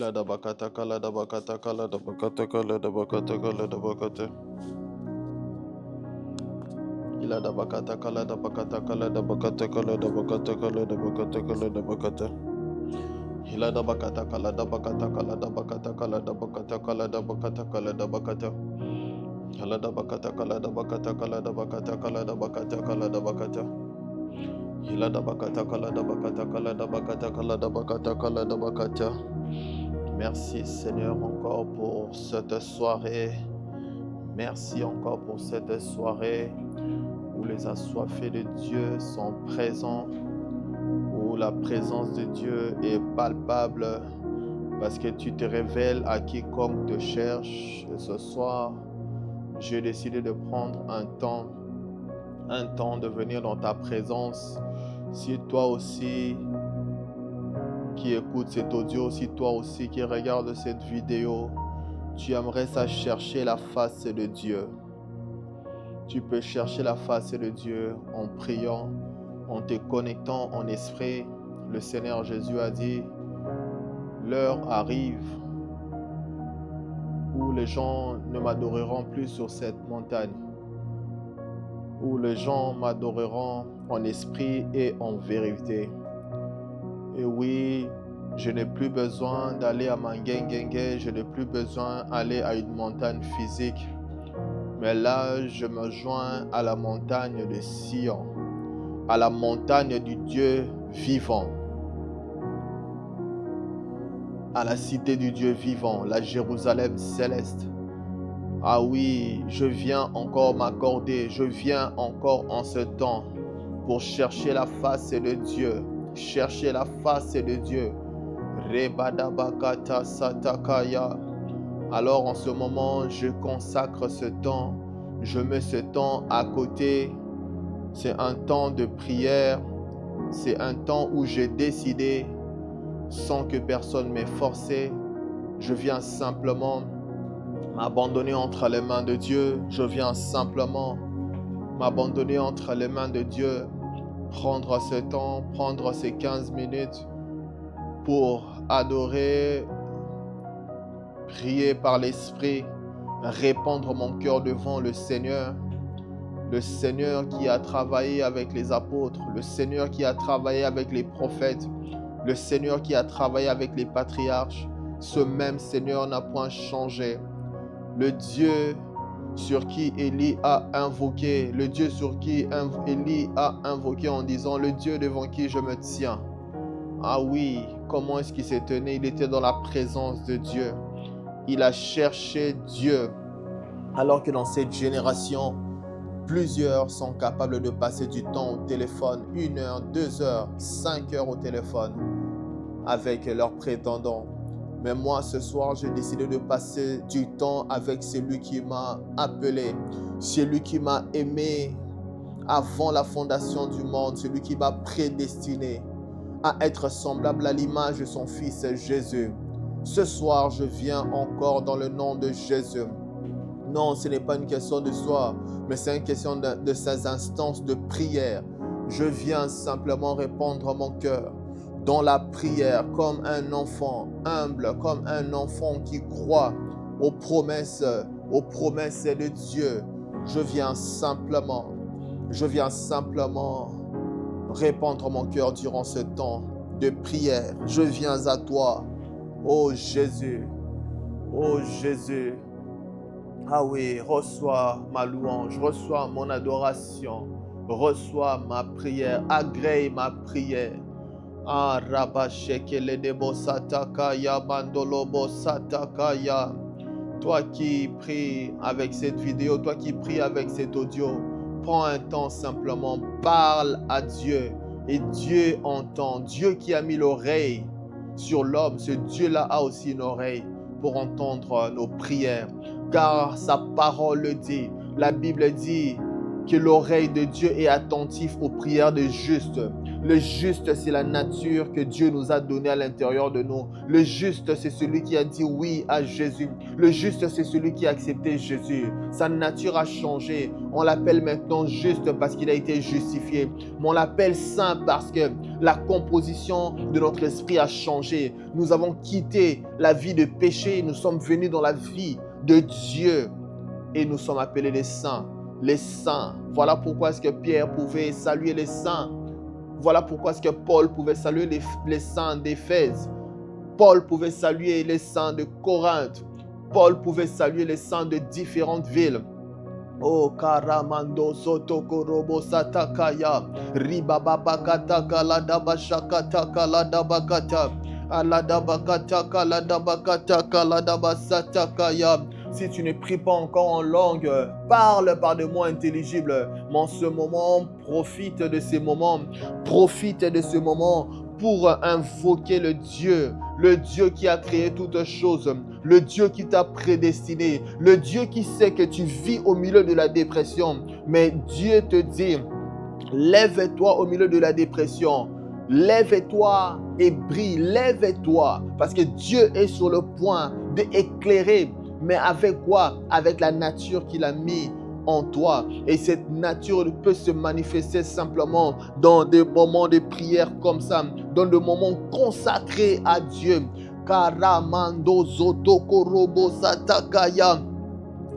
Lada bakata kala da bakata kala da bakata kala da bakata kala da bakata. Ilada bakata kala da bakata kala da bakata kala da bakata kala da bakata kala da bakata. Ilada bakata kala da bakata kala da bakata kala da bakata kala da bakata kala da bakata. Ilada bakata kala da bakata kala da bakata kala da bakata kala da bakata. Ilada bakata kala da bakata kala da bakata kala da bakata kala da bakata. Merci Seigneur encore pour cette soirée. Merci encore pour cette soirée où les assoiffés de Dieu sont présents, où la présence de Dieu est palpable parce que tu te révèles à quiconque te cherche. Et ce soir, j'ai décidé de prendre un temps de venir dans ta présence. Si toi aussi qui écoute cet audio, si toi aussi qui regarde cette vidéo, tu aimerais ça chercher la face de Dieu. Tu peux chercher la face de Dieu en priant, en te connectant en esprit. Le Seigneur Jésus a dit, l'heure arrive où les gens ne m'adoreront plus sur cette montagne, où les gens m'adoreront en esprit et en vérité. Et oui, je n'ai plus besoin d'aller à Mangengengue, je n'ai plus besoin d'aller à une montagne physique. Mais là, je me joins à la montagne de Sion, à la montagne du Dieu vivant, à la cité du Dieu vivant, la Jérusalem céleste. Ah oui, je viens encore m'accorder, je viens encore en ce temps pour chercher la face de Dieu. Chercher la face de Dieu. Rebadabakata satakaya. Alors en ce moment, je consacre ce temps. Je mets ce temps à côté. C'est un temps de prière. C'est un temps où j'ai décidé, sans que personne m'ait forcé. Je viens simplement m'abandonner entre les mains de Dieu. Je viens simplement m'abandonner entre les mains de Dieu. Prendre ce temps, prendre ces 15 minutes pour adorer, prier par l'Esprit, répandre mon cœur devant le Seigneur qui a travaillé avec les apôtres, le Seigneur qui a travaillé avec les prophètes, le Seigneur qui a travaillé avec les patriarches. Ce même Seigneur n'a point changé. Le Dieu sur qui Élie a invoqué, le Dieu sur qui Élie a invoqué en disant, le Dieu devant qui je me tiens. Ah oui, comment est-ce qu'il s'est tenu? Il était dans la présence de Dieu. Il a cherché Dieu. Alors que dans cette génération, plusieurs sont capables de passer du temps au téléphone, 1 heure, 2 heures, 5 heures au téléphone avec leurs prétendants. Mais moi, ce soir, j'ai décidé de passer du temps avec celui qui m'a appelé, celui qui m'a aimé avant la fondation du monde, celui qui m'a prédestiné à être semblable à l'image de son Fils Jésus. Ce soir, je viens encore dans le nom de Jésus. Non, ce n'est pas une question de soi, mais c'est une question de ces instances de prière. Je viens simplement répandre mon cœur dans la prière comme un enfant humble, comme un enfant qui croit aux promesses de Dieu. Je viens simplement répandre mon cœur durant ce temps de prière. Je viens à toi, ô Jésus, ô Jésus. Ah oui, reçois ma louange, reçois mon adoration, reçois ma prière, agrée ma prière. Ah, Rabashekele debo satakaya, bandolobo satakaya. Toi qui pries avec cette vidéo, toi qui pries avec cet audio, prends un temps simplement, parle à Dieu et Dieu entend. Dieu qui a mis l'oreille sur l'homme, ce Dieu-là a aussi une oreille pour entendre nos prières. Car sa parole le dit, la Bible dit que l'oreille de Dieu est attentive aux prières des justes. Le juste, c'est la nature que Dieu nous a donnée à l'intérieur de nous. Le juste, c'est celui qui a dit oui à Jésus. Le juste, c'est celui qui a accepté Jésus. Sa nature a changé. On l'appelle maintenant juste parce qu'il a été justifié. Mais on l'appelle saint parce que la composition de notre esprit a changé. Nous avons quitté la vie de péché. Nous sommes venus dans la vie de Dieu. Et nous sommes appelés les saints. Les saints. Voilà pourquoi est-ce que Pierre pouvait saluer les saints. Voilà pourquoi est-ce que Paul pouvait saluer les saints d'Éphèse. Paul pouvait saluer les saints de Corinthe. Paul pouvait saluer les saints de différentes villes. Oh karamando sotoko robo satakaya ribababakata kaladabashakata kaladabakata aladabakata kaladabakata kaladabasatakaya. Si tu ne pries pas encore en langue, parle par des mots intelligibles. Mais en ce moment, profite de ces moments. Profite de ce moment pour invoquer le Dieu qui a créé toutes choses, le Dieu qui t'a prédestiné, le Dieu qui sait que tu vis au milieu de la dépression. Mais Dieu te dit, lève-toi au milieu de la dépression. Lève-toi et brille, lève-toi. Parce que Dieu est sur le point d'éclairer. Mais avec quoi? Avec la nature qu'il a mis en toi. Et cette nature peut se manifester simplement dans des moments de prière comme ça, dans des moments consacrés à Dieu. Karamando zotoko robo satakaya.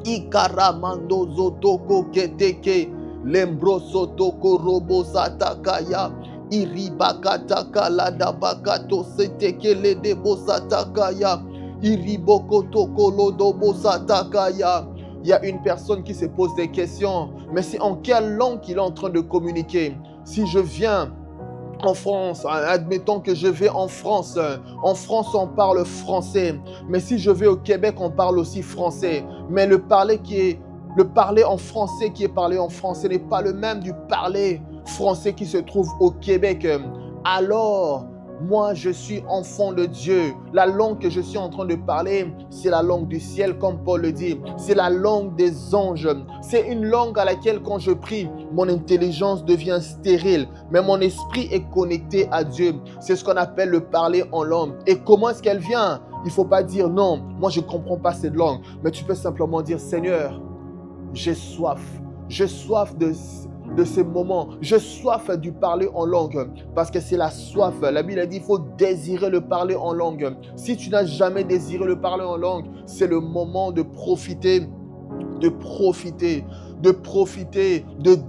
Ikaramando zotoko keteke. Lembro sotoko robo satakaya. Iribakataka ladabakato seteke ledebo satakaya. Il y a une personne qui se pose des questions, mais c'est en quelle langue qu'il est en train de communiquer? Si je viens en France, admettons que je vais en France on parle français, mais si je vais au Québec on parle aussi français, mais le parler en français qui est parlé en français n'est pas le même du parler français qui se trouve au Québec. Alors moi, je suis enfant de Dieu. La langue que je suis en train de parler, c'est la langue du ciel, comme Paul le dit. C'est la langue des anges. C'est une langue à laquelle, quand je prie, mon intelligence devient stérile. Mais mon esprit est connecté à Dieu. C'est ce qu'on appelle le parler en langue. Et comment est-ce qu'elle vient? Il ne faut pas dire non, moi je ne comprends pas cette langue. Mais tu peux simplement dire, Seigneur, j'ai soif. J'ai soif de ces moments. J'ai soif du parler en langue parce que c'est la soif. La Bible a dit qu'il faut désirer le parler en langue. Si tu n'as jamais désiré le parler en langue, c'est le moment de profiter, de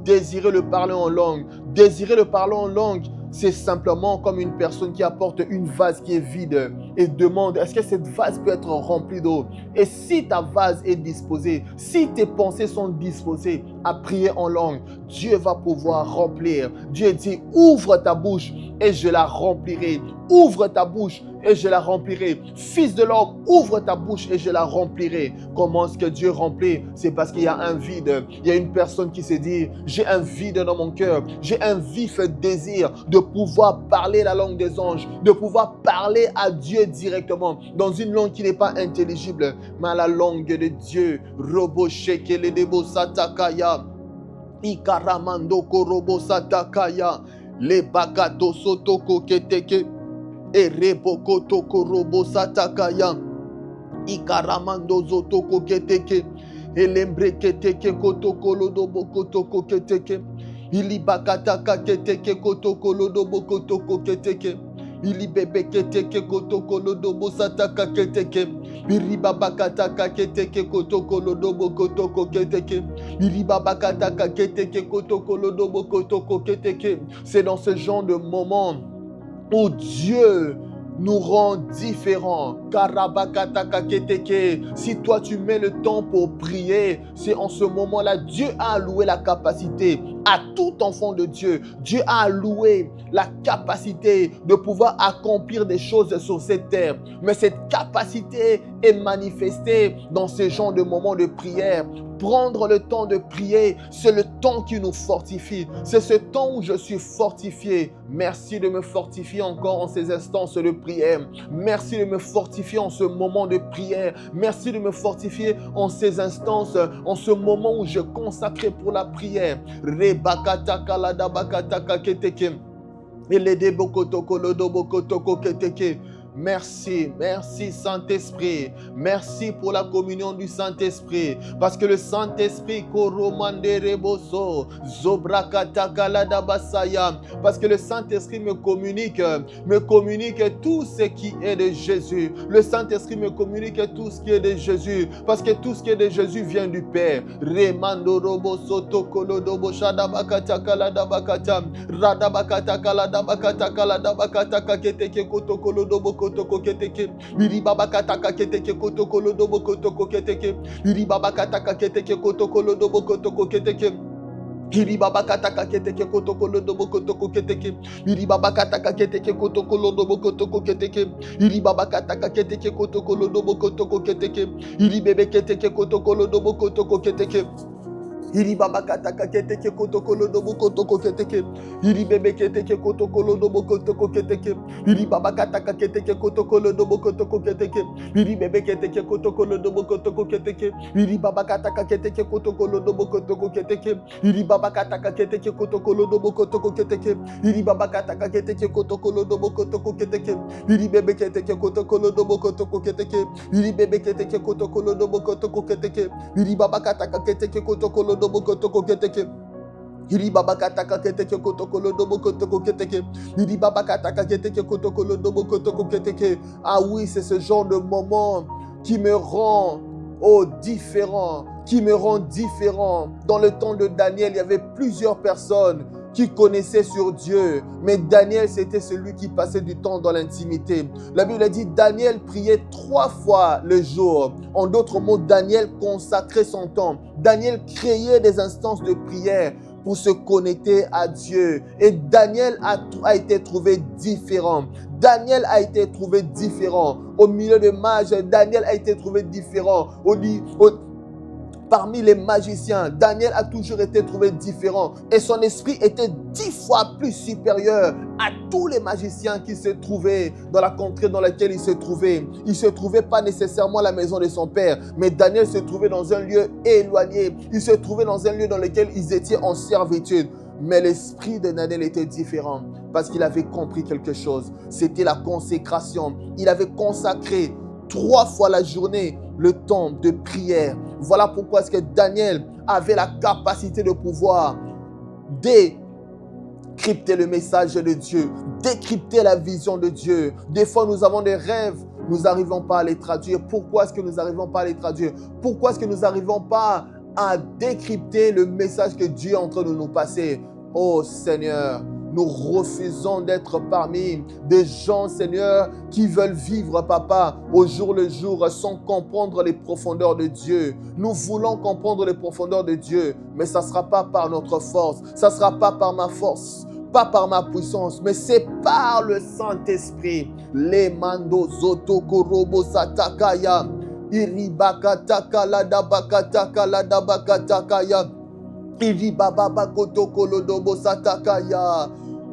désirer le parler en langue. Désirer le parler en langue, c'est simplement comme une personne qui apporte une vase qui est vide et demande, est-ce que cette vase peut être remplie d'eau? Et si ta vase est disposée, si tes pensées sont disposées à prier en langue, Dieu va pouvoir remplir. Dieu dit, ouvre ta bouche et je la remplirai. Ouvre ta bouche et je la remplirai. Fils de l'homme, ouvre ta bouche et je la remplirai. Comment est-ce que Dieu remplit? C'est parce qu'il y a un vide. Il y a une personne qui se dit, j'ai un vide dans mon cœur. J'ai un vif désir de pouvoir parler la langue des anges, de pouvoir parler à Dieu directement, dans une langue qui n'est pas intelligible, mais la langue de Dieu. Robo shekele debo satakaya. Ikaramando korobo satakaya. Le bakato sotoko keteke. Ereboko toko robo satakaya. Ikaramando zotoko keteke. Elembre keteke kotoko lodobo kotoko keteke. Ilibakataka keteke kotoko lodobo kotoko keteke. Ilibebe keteke kotoko lodobo sataka keteke. Biribabakataka keteke kotoko lodobo kotoko keteke. Biribabakataka keteke kotoko lodobo kotoko keteke. C'est dans ce genre de moment où Dieu nous rend différents. Karabakataka keteke. Si toi tu mets le temps pour prier, c'est en ce moment-là, Dieu a alloué la capacité à tout enfant de Dieu. Dieu a alloué la capacité de pouvoir accomplir des choses sur cette terre. Mais cette capacité est manifestée dans ce genre de moments de prière. Prendre le temps de prier, c'est le temps qui nous fortifie. C'est ce temps où je suis fortifié. Merci de me fortifier encore en ces instances de prière. Merci de me fortifier en ce moment de prière. Merci de me fortifier en ces instances, en ce moment où je consacre pour la prière. Rebakataka ladabakataka keteke. Merci, merci Saint-Esprit. Merci pour la communion du Saint-Esprit. Parce que le Saint-Esprit, parce que le Saint-Esprit me communique tout ce qui est de Jésus. Le Saint-Esprit me communique tout ce qui est de Jésus. Parce que tout ce qui est de Jésus vient du Père. Remando robo soto kolodobo shadabakata kaladabakata radabakata kaladabakata kaladabakata kaketeke kotokolodobo kotoko keteke biribabakata kaketeke kotokolodobo kotoko keteke biribabakata kaketeke kotokolodobo kotoko keteke Hiribabakata kaketeke kotokolodobo kotoko keteke biribabakata kaketeke kotokolodobo kotoko keteke hiribabakata kaketeke kotokolodobo kotoko keteke hiribebeketeke kotokolodobo kotoko keteke Hiribabakata kaketeke kotokolodobo kotoko keteke hiribebeketeke kotokolodobo kotoko keteke hiribabakata kaketeke kotokolodobo kotoko keteke hiribebeketeke kotokolodobo kotoko keteke hiribabakata kaketeke kotokolodobo kotoko keteke hiribabakata kaketeke kotokolodobo kotoko keteke hiribabakata kaketeke kotokolodobo kotoko keteke hiribebeketeke kotokolodobo kotoko keteke hiribebeketeke kotokolodobo kotoko keteke hiribabakata kaketeke kotokolodobo kotoko keteke Hiribabakata kaketeke kotokolodobo kotoko keteke Hiribabakata kaketeke kotokolodobo kotoko keteke. Ah oui, c'est ce genre de moment qui me rend différent, Dans le temps de Daniel, il y avait plusieurs personnes qui connaissaient sur Dieu, mais Daniel, c'était celui qui passait du temps dans l'intimité. La Bible dit, Daniel priait 3 fois le jour. En d'autres mots, Daniel consacrait son temps. Daniel créait des instances de prière pour se connecter à Dieu. Et Daniel a été trouvé différent. Daniel a été trouvé différent. Au milieu des mages, Daniel a été trouvé différent. Parmi les magiciens, Daniel a toujours été trouvé différent et son esprit était 10 fois plus supérieur à tous les magiciens qui se trouvaient dans la contrée dans laquelle il se trouvait. Il ne se trouvait pas nécessairement à la maison de son père, mais Daniel se trouvait dans un lieu éloigné. Il se trouvait dans un lieu dans lequel ils étaient en servitude. Mais l'esprit de Daniel était différent parce qu'il avait compris quelque chose. C'était la consécration. Il avait consacré 3 fois la journée le temps de prière. Voilà pourquoi est-ce que Daniel avait la capacité de pouvoir décrypter le message de Dieu, décrypter la vision de Dieu. Des fois, nous avons des rêves, nous n'arrivons pas à les traduire. Pourquoi est-ce que nous n'arrivons pas à les traduire? Pourquoi est-ce que nous n'arrivons pas à décrypter le message que Dieu est en train de nous passer? Oh Seigneur, nous refusons d'être parmi des gens, Seigneur, qui veulent vivre, Papa, au jour le jour, sans comprendre les profondeurs de Dieu. Nous voulons comprendre les profondeurs de Dieu, mais ça ne sera pas par notre force, ça ne sera pas par ma force, pas par ma puissance, mais c'est par le Saint-Esprit. Les mando zoto korobo satakaya, iribakataka ladabakataka ladabakatakaya.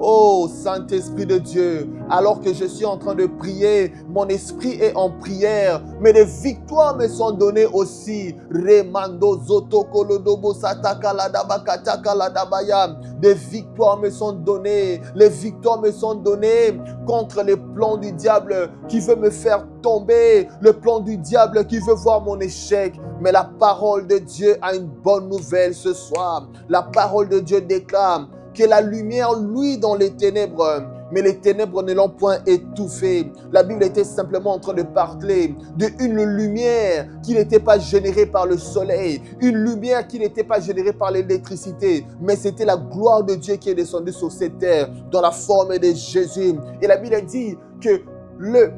Oh Saint-Esprit de Dieu, alors que je suis en train de prier, mon esprit est en prière, mais des victoires me sont données aussi. Des victoires me sont données. Les victoires me sont données contre les plans du diable qui veut me faire tomber, le plan du diable qui veut voir mon échec. Mais la parole de Dieu a une bonne nouvelle ce soir. La parole de Dieu déclare que la lumière luit dans les ténèbres, mais les ténèbres ne l'ont point étouffé. La Bible était simplement en train de parler d'une lumière qui n'était pas générée par le soleil, une lumière qui n'était pas générée par l'électricité, mais c'était la gloire de Dieu qui est descendue sur cette terre dans la forme de Jésus. Et la Bible dit que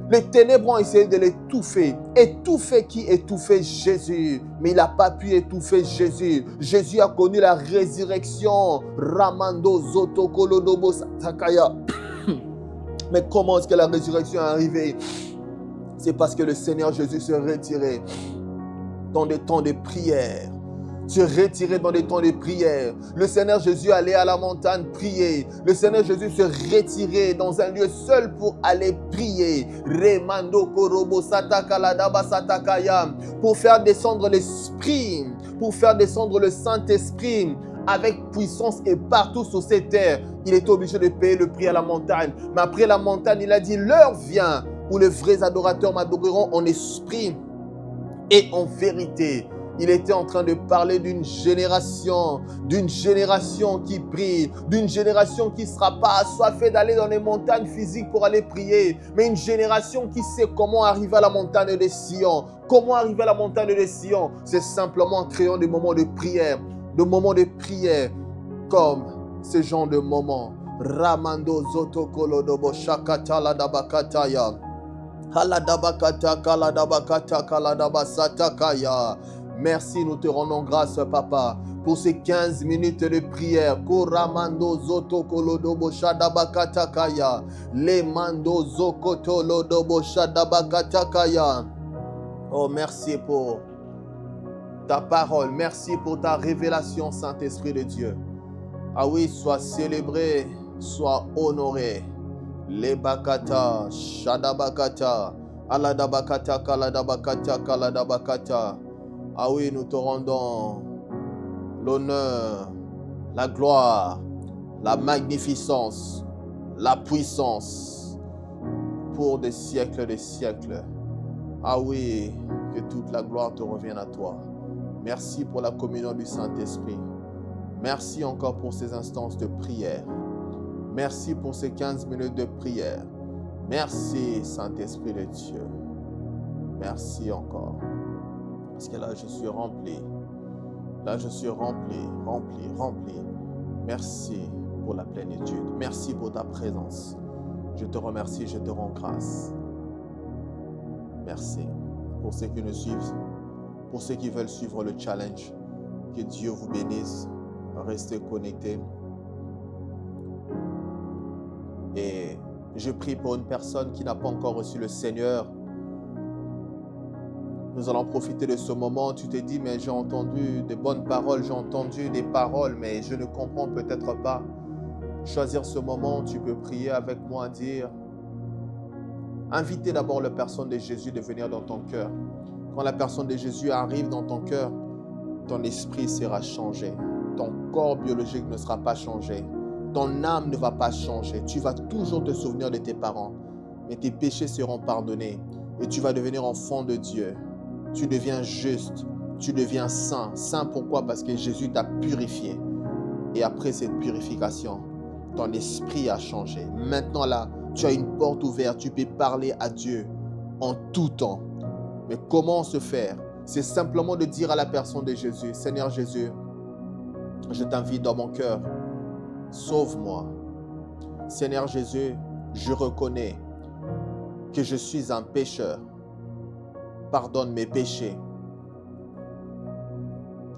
les ténèbres ont essayé de l'étouffer. Étouffer qui étouffait Jésus? Mais il n'a pas pu étouffer Jésus. Jésus a connu la résurrection. Ramando Zotokolodobo Satakaya. Mais comment est-ce que la résurrection est arrivée? C'est parce que le Seigneur Jésus se retirait dans des temps de prière. Se retirer dans des temps de prière. Le Seigneur Jésus allait à la montagne prier. Le Seigneur Jésus se retirait dans un lieu seul pour aller prier. Remando korobo sataka ladaba satakaya. Pour faire descendre l'esprit, pour faire descendre le Saint-Esprit avec puissance et partout sur cette terre. Il était obligé de payer le prix à la montagne. Mais après la montagne, il a dit, l'heure vient où les vrais adorateurs m'adoreront en esprit et en vérité. Il était en train de parler d'une génération qui prie, d'une génération qui ne sera pas assoiffée d'aller dans les montagnes physiques pour aller prier, mais une génération qui sait comment arriver à la montagne de Sion. Comment arriver à la montagne de Sion? C'est simplement en créant des moments de prière comme ce genre de moments. Ramando Zotokolo Dobo Shakata la Dabakataya. Kaladabakata, kaladabakata, kaladabasatakaya. Merci, nous te rendons grâce, Papa, pour ces 15 minutes de prière. Koramando zotokolodobo shadabakatakaya. Lemando zokotolodobo shadabakatakaya. Oh, merci pour ta parole. Merci pour ta révélation, Saint-Esprit de Dieu. Ah oui, sois célébré, sois honoré. Lebakata, Shadabakata, Aladabakata, Kaladabakata, Kaladabakata. Ah oui, nous te rendons l'honneur, la gloire, la magnificence, la puissance pour des siècles. Ah oui, que toute la gloire te revienne à toi. Merci pour la communion du Saint-Esprit. Merci encore pour ces instances de prière. Merci pour ces 15 minutes de prière. Merci, Saint-Esprit de Dieu. Merci encore. Parce que là, je suis rempli. Là, je suis rempli. Merci pour la plénitude. Merci pour ta présence. Je te remercie, je te rends grâce. Merci pour ceux qui nous suivent, pour ceux qui veulent suivre le challenge. Que Dieu vous bénisse. Restez connectés. Et je prie pour une personne qui n'a pas encore reçu le Seigneur. Nous allons profiter de ce moment. Tu te dis, mais j'ai entendu des bonnes paroles, j'ai entendu des paroles, mais je ne comprends peut-être pas. Choisir ce moment, tu peux prier avec moi, dire, invitez d'abord la personne de Jésus de venir dans ton cœur. Quand la personne de Jésus arrive dans ton cœur, ton esprit sera changé. Ton corps biologique ne sera pas changé. Ton âme ne va pas changer. Tu vas toujours te souvenir de tes parents. Mais tes péchés seront pardonnés. Et tu vas devenir enfant de Dieu. Tu deviens juste. Tu deviens saint. Saint pourquoi? Parce que Jésus t'a purifié. Et après cette purification, ton esprit a changé. Maintenant là, tu as une porte ouverte. Tu peux parler à Dieu en tout temps. Mais comment se faire? C'est simplement de dire à la personne de Jésus, Seigneur Jésus, je t'invite dans mon cœur. Sauve-moi. Seigneur Jésus, je reconnais que je suis un pécheur. Pardonne mes péchés.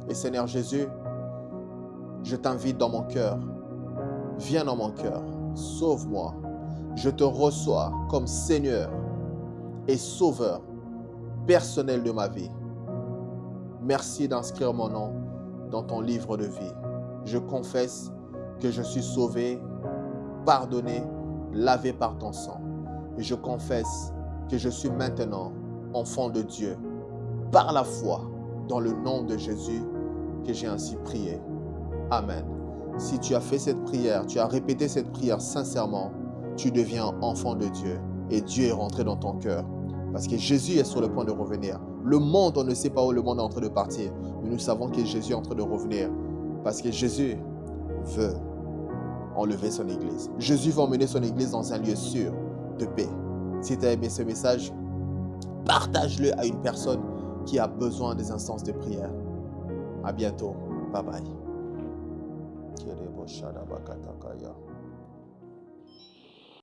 Et Seigneur Jésus, je t'invite dans mon cœur. Viens dans mon cœur. Sauve-moi. Je te reçois comme Seigneur et Sauveur personnel de ma vie. Merci d'inscrire mon nom dans ton livre de vie. Je confesse que je suis sauvé, pardonné, lavé par ton sang. Et je confesse que je suis maintenant enfant de Dieu, par la foi, dans le nom de Jésus, que j'ai ainsi prié. Amen. Si tu as fait cette prière, tu as répété cette prière sincèrement, tu deviens enfant de Dieu et Dieu est rentré dans ton cœur. Parce que Jésus est sur le point de revenir. Le monde, on ne sait pas où le monde est en train de partir, mais nous savons que Jésus est en train de revenir. Parce que Jésus veut enlever son église. Jésus va emmener son église dans un lieu sûr de paix. Si tu as aimé ce message, partage-le à une personne qui a besoin des instances de prière. À bientôt. Bye bye.